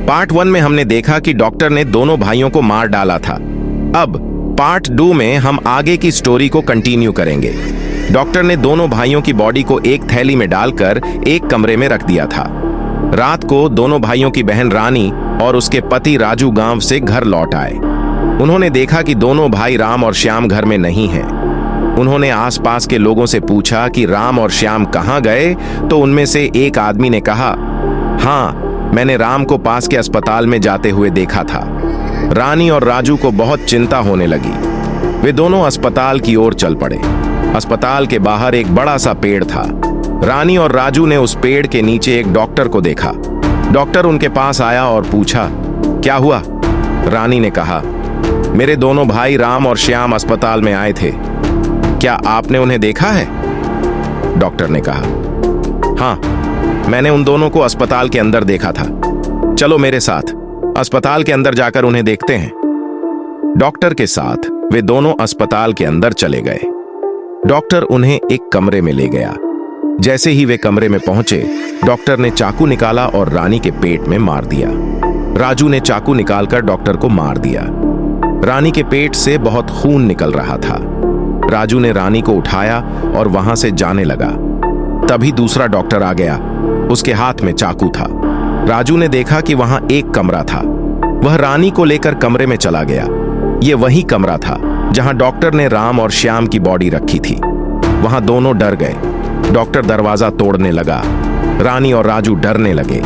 Part 1 में हमने देखा कि डॉक्टर ने दोनों भाइयों को मार डाला था। अब पार्ट 2 में हम आगे की स्टोरी को कंटिन्यू करेंगे। डॉक्टर ने दोनों भाइयों की बॉडी को एक थैली में डालकर एक कमरे में रख दिया था। रात को दोनों भाइयों की बहन रानी और उसके पति राजू गांव से घर लौट आए। उन्होंने देखा कि दोनों भाई राम और श्याम घर में नहीं हैं। उन्होंने आसपास के लोगों से पूछा कि राम और श्याम कहाँ गए, तो उनमें से एक आदमी ने कहा, हाँ, मैंने राम को पास के अस्पताल में जाते हुए देखा था। रानी और राजू को बहुत चिंता होने लगी। वे दोनों अस्पताल की ओर चल पड़े। अस्पताल के बाहर एक बड़ा सा पेड़ था। रानी और राजू ने उस पेड़ के नीचे एक डॉक्टर को देखा। डॉक्टर उनके पास आया और पूछा, क्या हुआ? रानी ने कहा, मेरे दोनों भाई राम और श्याम अस्पताल में आए थे, क्या आपने उन्हें देखा है? डॉक्टर ने कहा, हाँ, मैंने उन दोनों को अस्पताल के अंदर देखा था। चलो मेरे साथ, अस्पताल के अंदर जाकर उन्हें देखते हैं। डॉक्टर के साथ वे दोनों अस्पताल के अंदर चले गए। डॉक्टर उन्हें एक कमरे में ले गया। जैसे ही वे कमरे में पहुंचे, डॉक्टर ने चाकू निकाला और रानी के पेट में मार दिया। राजू ने चाकू निकालकर डॉक्टर को मार दिया। रानी के पेट से बहुत खून निकल रहा था। राजू ने रानी को उठाया और वहां से जाने लगा। तभी दूसरा डॉक्टर आ गया। उसके हाथ में चाकू था। राजू ने देखा कि वहां एक कमरा था। वह रानी को लेकर कमरे में चला गया। यह वही कमरा था जहां डॉक्टर ने राम और श्याम की बॉडी रखी थी। वहां दोनों डर गए। डॉक्टर दरवाजा तोड़ने लगा। रानी और राजू डरने लगे।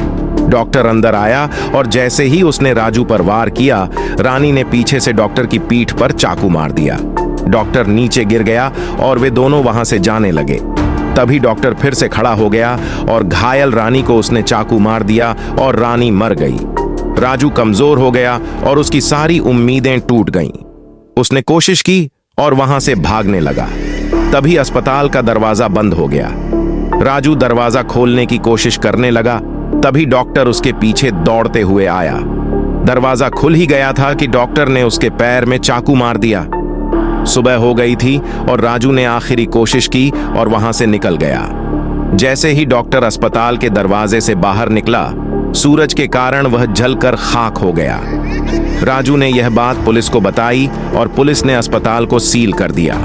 डॉक्टर अंदर आया और जैसे ही उसने राजू पर वार किया, रानी ने पीछे से डॉक्टर की पीठ पर चाकू मार दिया। डॉक्टर नीचे गिर गया और वे दोनों वहां से जाने लगे। तभी डॉक्टर फिर से खड़ा हो गया और घायल रानी को उसने चाकू मार दिया और रानी मर गई। राजू कमजोर हो गया और उसकी सारी उम्मीदें टूट गईं। उसने कोशिश की और वहां से भागने लगा। तभी अस्पताल का दरवाजा बंद हो गया। राजू दरवाजा खोलने की कोशिश करने लगा। तभी डॉक्टर उसके पीछे दौड़ते हुए आया। दरवाजा खुल ही गया था कि डॉक्टर ने उसके पैर में चाकू मार दिया। सुबह हो गई थी और राजू ने आखिरी कोशिश की और वहां से निकल गया। जैसे ही डॉक्टर अस्पताल के दरवाजे से बाहर निकला, सूरज के कारण वह जलकर खाक हो गया। राजू ने यह बात पुलिस को बताई और पुलिस ने अस्पताल को सील कर दिया।